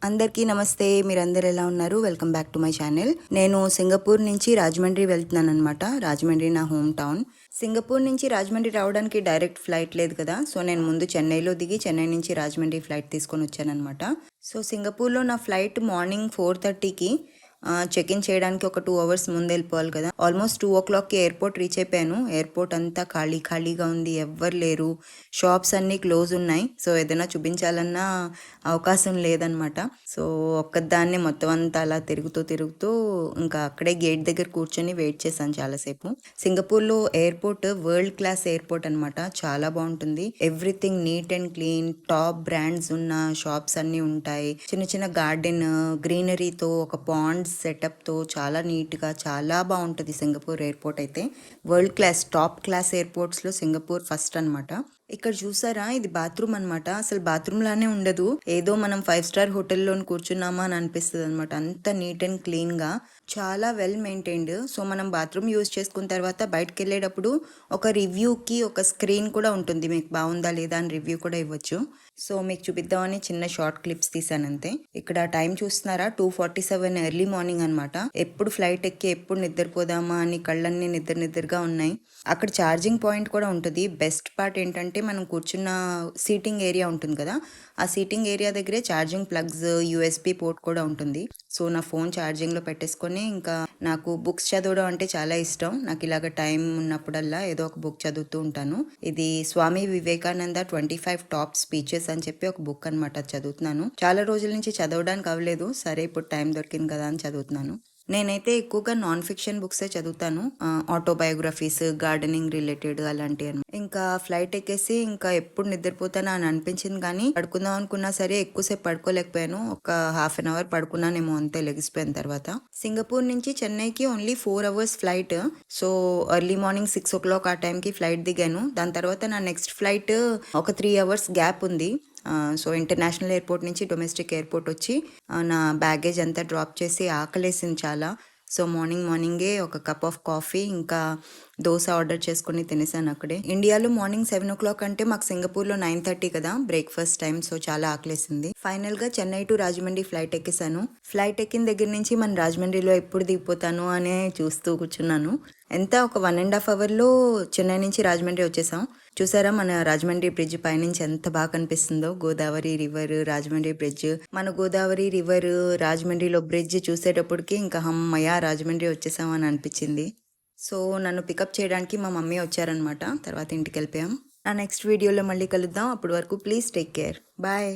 అందరికీ నమస్తే. మీరందరూ ఎలా ఉన్నారు? Welcome back to my channel. నేను సింగపూర్ నుంచి రాజమండ్రి వెళ్తున్నాను అనమాట. రాజమండ్రి నా హోమ్ టౌన్. సింగపూర్ నుంచి రాజమండ్రి రావడానికి డైరెక్ట్ ఫ్లైట్ లేదు కదా, సో నేను ముందు చెన్నైలో దిగి చెన్నై నుంచి రాజమండ్రి ఫ్లైట్ తీసుకొని వచ్చానమాట. సో సింగపూర్లో నా ఫ్లైట్ మార్నింగ్ 4:30కి చెక్ ఇన్ చేయడానికి ఒక 2 అవర్స్ ముందు వెళ్ళిపోవాలి కదా. ఆల్మోస్ట్ 2 o'clockకి ఎయిర్పోర్ట్ రీచ్ అయిపోయాను. ఎయిర్పోర్ట్ అంతా ఖాళీగా ఉంది, ఎవ్వరు లేరు, షాప్స్ అన్నీ క్లోజ్ ఉన్నాయి. సో ఏదైనా చూపించాలన్నా అవకాశం లేదనమాట. సో ఒక్కదాన్ని మొత్తం అంతా అలా తిరుగుతూ ఇంకా అక్కడే గేట్ దగ్గర కూర్చొని వెయిట్ చేశాను చాలాసేపు. సింగపూర్లో ఎయిర్పోర్ట్ వరల్డ్ క్లాస్ ఎయిర్పోర్ట్ అనమాట. చాలా బాగుంటుంది. Everything neat and clean, top brands ఉన్న షాప్స్ అన్నీ ఉంటాయి. చిన్న గార్డెన్, గ్రీనరీతో, ఒక పాండ్ సెటప్ తో చాలా నీట్ గా చాలా బాగుంటుంది సింగపూర్ ఎయిర్పోర్ట్. అయితే world class, top class airports లో సింగపూర్ ఫస్ట్ అనమాట. ఇక్కడ చూసారా, ఇది బాత్రూమ్ అనమాట. అసలు బాత్రూమ్ లానే ఉండదు, ఏదో మనం 5 స్టార్ హోటల్లో కూర్చున్నామా అని అనిపిస్తుంది అనమాట. అంత నీట్ అండ్ క్లీన్ గా, చాలా వెల్ మెయింటైన్డ్. సో మనం బాత్రూమ్ యూజ్ చేసుకున్న తర్వాత బయటకు వెళ్ళేటప్పుడు ఒక రివ్యూకి ఒక స్క్రీన్ కూడా ఉంటుంది, మీకు బాగుందా లేదా అని రివ్యూ కూడా ఇవ్వచ్చు. సో మీకు చూపిద్దామని చిన్న షార్ట్ క్లిప్స్ తీసాను అంతే. ఇక్కడ టైం చూస్తున్నారా, 2:47 ఎర్లీ మార్నింగ్ అనమాట. ఎప్పుడు ఫ్లైట్ ఎక్కి ఎప్పుడు నిద్రపోదామా అని కళ్ళన్నీ నిద్రగా ఉన్నాయి. అక్కడ ఛార్జింగ్ పాయింట్ కూడా ఉంటుంది. బెస్ట్ పార్ట్ ఏంటంటే, మనం కూర్చున్న సీటింగ్ ఏరియా ఉంటుంది కదా, ఆ సీటింగ్ ఏరియా దగ్గరే ఛార్జింగ్ ప్లగ్స్, యూఎస్బి పోర్ట్ కూడా ఉంటుంది. సో నా ఫోన్ ఛార్జింగ్లో పెట్టేసుకొని, ఇంకా నాకు బుక్స్ చదవడం అంటే చాలా ఇష్టం. నాకు ఇలాగ టైం ఉన్నప్పుడల్లా ఏదో ఒక బుక్ చదువుతూ ఉంటాను. ఇది స్వామి వివేకానంద 25 టాప్ స్పీచెస్ అని చెప్పి ఒక బుక్ అనమాట. చదువుతున్నాను. చాలా రోజుల నుంచి చదవడానికి అవ్వలేదు, సరే ఇప్పుడు టైం దొరికింది కదా అని చదువుతున్నాను. నేనైతే ఎక్కువగా నాన్ ఫిక్షన్ బుక్సే చదువుతాను. ఆటోబయోగ్రఫీస్, గార్డెనింగ్ రిలేటెడ్ అలాంటివి అనమాట. ఇంకా ఫ్లైట్ ఎక్కేసి ఇంకా ఎప్పుడు నిద్రపోతానా అని అనిపించింది, కానీ పడుకుందాం అనుకున్నా సరే ఎక్కువసేపు పడుకోలేకపోయాను. ఒక హాఫ్ అన్ అవర్ పడుకున్నానేమో అంతే, లెగిసిపోయిన తర్వాత. సింగపూర్ నుంచి చెన్నైకి only 4 hours flight. So early morning 6 o'clock ఆ టైంకి ఫ్లైట్ దిగాను. దాని తర్వాత నా నెక్స్ట్ ఫ్లైట్ ఒక 3 hours గ్యాప్ ఉంది. సో ఇంటర్నేషనల్ ఎయిర్పోర్ట్ నుంచి డొమెస్టిక్ ఎయిర్పోర్ట్ వచ్చి నా బ్యాగేజ్ అంతా డ్రాప్ చేసి ఆకలేసింది చాలా. సో మార్నింగే ఒక కప్ ఆఫ్ కాఫీ ఇంకా దోశ ఆర్డర్ చేసుకుని తినేసాను అక్కడే. ఇండియాలో మార్నింగ్ 7 o'clock అంటే మాకు సింగపూర్లో 9:30 కదా బ్రేక్ఫాస్ట్ టైం. సో చాలా ఆకలేసింది. ఫైనల్ గా చెన్నై టు రాజమండ్రి ఫ్లైట్ ఎక్కేసాను. ఫ్లైట్ ఎక్కిన దగ్గర నుంచి మన రాజమండ్రిలో ఎప్పుడు దిగిపోతాను అనే చూస్తూ కూర్చున్నాను. ఎంత ఒక 1.5 hourలో చెన్నై నుంచి రాజమండ్రి వచ్చేసాం. చూసారా, మన రాజమండ్రి బ్రిడ్జ్ పైనుంచి ఎంత బాగా కనిపిస్తుందో. Godavari river, Rajahmundry bridge. మన గోదావరి రివర్, రాజమండ్రిలో బ్రిడ్జ్ చూసేటప్పటికి ఇంకా హమ్మయ్య రాజమండ్రి వచ్చేసాం అని అనిపించింది. సో నన్ను పికప్ చేయడానికి మా మమ్మీ వచ్చారనమాట. తర్వాత ఇంటికి వెళ్ళిపోయాం. నా నెక్స్ట్ వీడియోలో మళ్ళీ కలుద్దాం. అప్పటి వరకు ప్లీజ్ టేక్ కేర్. బాయ్.